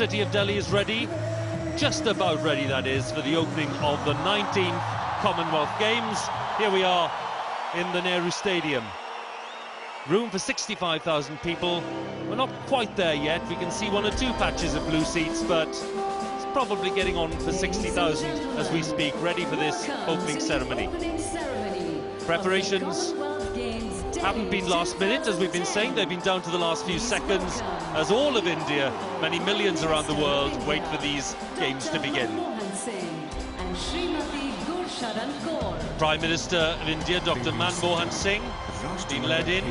city of Delhi is ready, just about ready that is, for the opening of the 19th Commonwealth Games. Here we are in the Nehru Stadium. Room for 65,000 people. We're not quite there yet. We can see one or two patches of blue seats, but it's probably getting on for 60,000 as we speak, ready for this opening ceremony. Preparations haven't been last minute, as we've been saying. They've been down to the last few seconds, as all of India, many millions around the world, wait for these games to begin. Prime Minister of India, Dr. Manmohan Singh, has been led in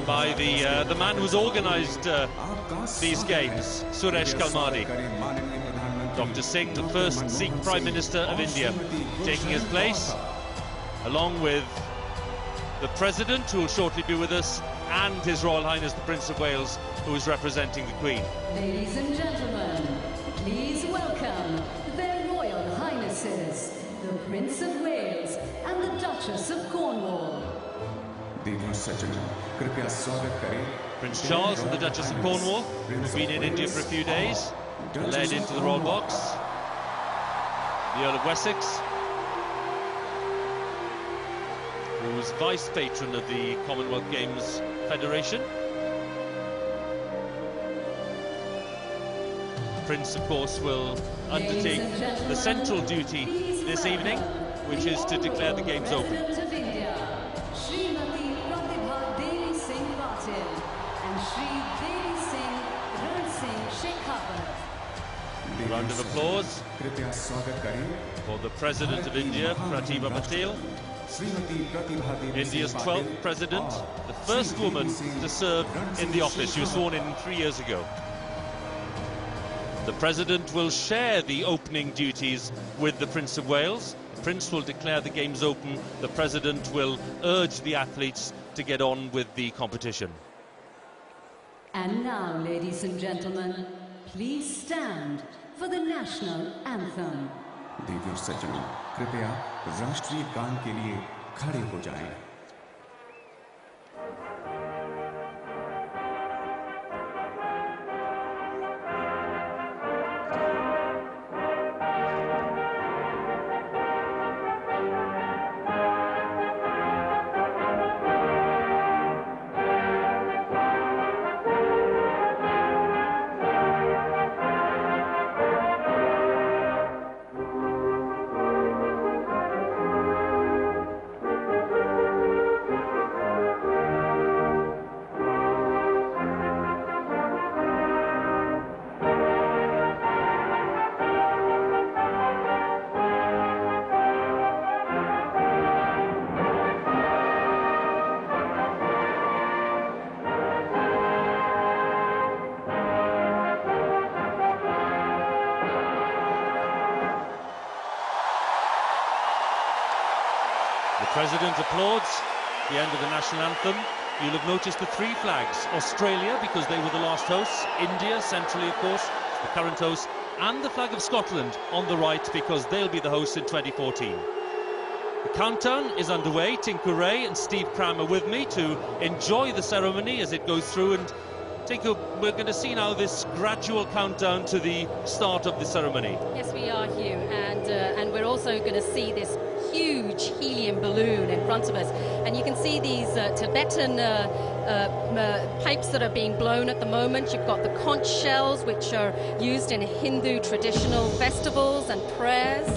by the man who's organised these games, Suresh Kalmadi. Dr. Singh, the first Sikh Prime Minister of India, taking his place, along with the President, who will shortly be with us, and His Royal Highness the Prince of Wales, who is representing the Queen. Ladies and gentlemen, please welcome their Royal Highnesses, the Prince of Wales and the Duchess of Cornwall. Prince Charles and the Duchess of Cornwall, who've been in India for a few days, led into the Royal Box. The Earl of Wessex, who's vice patron of the Commonwealth Games Federation. The Prince, of course, will undertake the central duty this evening, which is to declare the games open. A round of applause for the President of India, Pratibha Patil, India's 12th President, the first woman to serve in the office. She was sworn in 3 years ago. The President will share the opening duties with the Prince of Wales. The Prince will declare the games open. The President will urge the athletes to get on with the competition. And now, ladies and gentlemen, please stand for the national anthem. देवी और सज्जनों, कृपया राष्ट्रीय गान के लिए खड़े हो जाएं। The President applauds the end of the national anthem. You'll have noticed the three flags: Australia, because they were the last hosts; India, centrally, of course, the current host; and the flag of Scotland on the right, because they'll be the hosts in 2014. The countdown is underway. Tinku Ray and Steve Cram are with me to enjoy the ceremony as it goes through. And Tinku, we're going to see now this gradual countdown to the start of the ceremony. Yes, we are, Hugh, and we're also going to see this huge helium balloon in front of us, and you can see these Tibetan pipes that are being blown at the moment. You've got the conch shells, which are used in Hindu traditional festivals and prayers.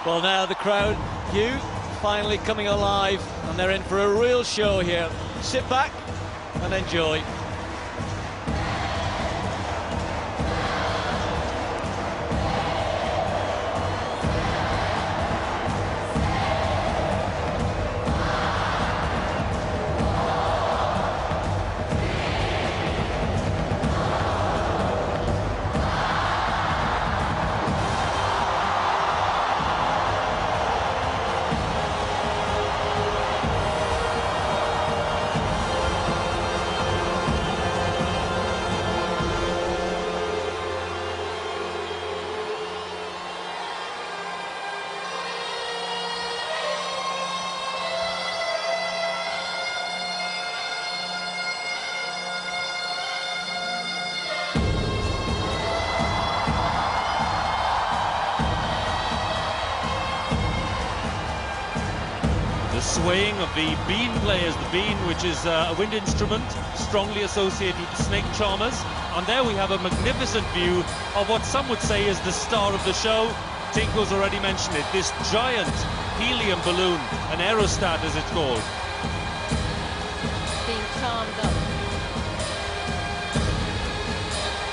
Well, now the crowd, Hugh, finally coming alive, and they're in for a real show here. Sit back and enjoy. swaying of the bean players, the bean, which is a wind instrument strongly associated with snake charmers. And there we have a magnificent view of what some would say is the star of the show. Tinko's already mentioned it, this giant helium balloon, an aerostat as it's called. Being charmed up.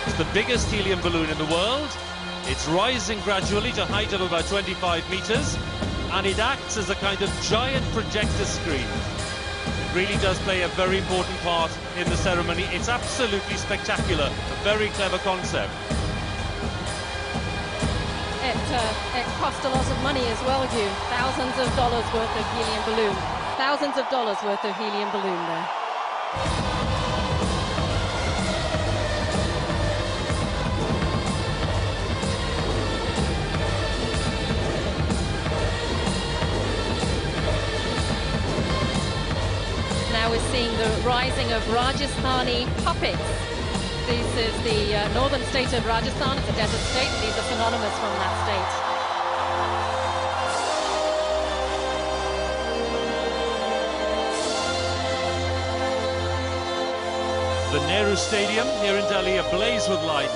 It's the biggest helium balloon in the world. It's rising gradually to a height of about 25 meters, and it acts as a kind of giant projector screen. It really does play a very important part in the ceremony. It's absolutely spectacular, a very clever concept. It cost a lot of money as well, Hugh. Thousands of dollars worth of helium balloon. Thousands of dollars worth of helium balloon there. Now we're seeing the rising of Rajasthani puppets. This is the northern state of Rajasthan. It's a desert state, and these are synonymous from that state. The Nehru Stadium here in Delhi ablaze with light.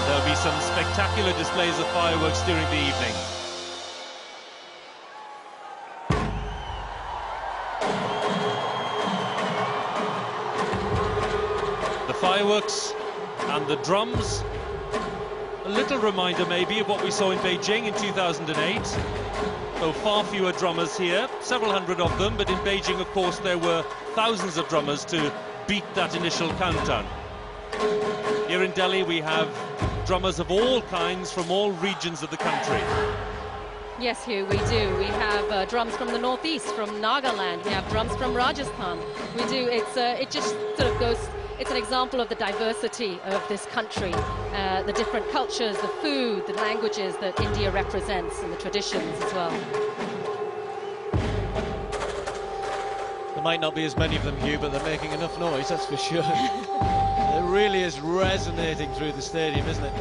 There'll be some spectacular displays of fireworks during the evening. Fireworks and the drums, a little reminder maybe of what we saw in Beijing in 2008, though far fewer drummers here, several hundred of them, but in Beijing of course there were thousands of drummers to beat that initial countdown. Here in Delhi we have drummers of all kinds from all regions of the country. Yes, Hugh, we do. We have drums from the northeast, from Nagaland. We have drums from Rajasthan. We do. It just sort of goes. It's an example of the diversity of this country, the different cultures, the food, the languages that India represents, and the traditions as well. There might not be as many of them, Hugh, but they're making enough noise, that's for sure. It really is resonating through the stadium, isn't it?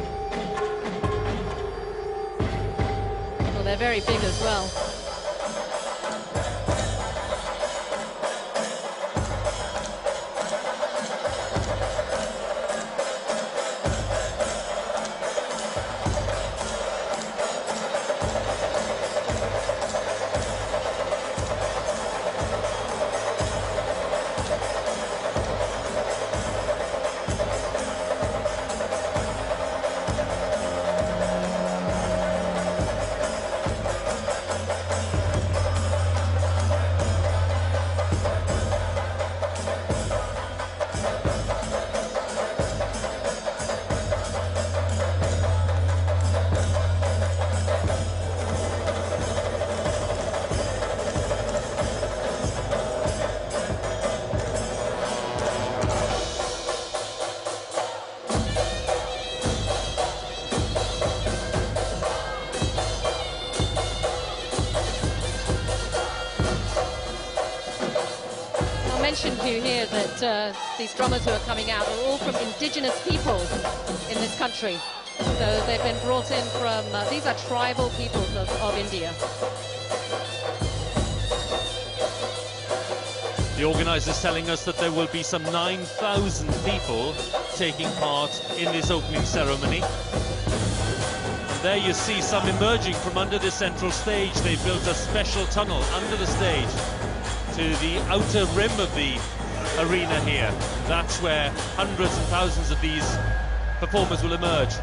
Well, they're very big as well. Mentioned to you here that these drummers who are coming out are all from indigenous peoples in this country. So they've been brought in from, these are tribal peoples of India. The organisers telling us that there will be some 9,000 people taking part in this opening ceremony. And there you see some emerging from under the central stage. They've built a special tunnel under the stage to the outer rim of the arena here. That's where hundreds and thousands of these performers will emerge.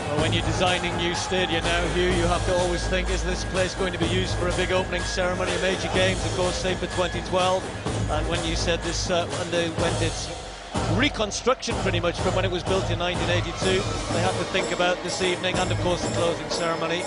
Well, when you're designing new stadia now, Hugh, you have to always think, is this place going to be used for a big opening ceremony, a major games, of course, say for 2012. And when you said this underwent its reconstruction pretty much from when it was built in 1982, they have to think about this evening and of course the closing ceremony.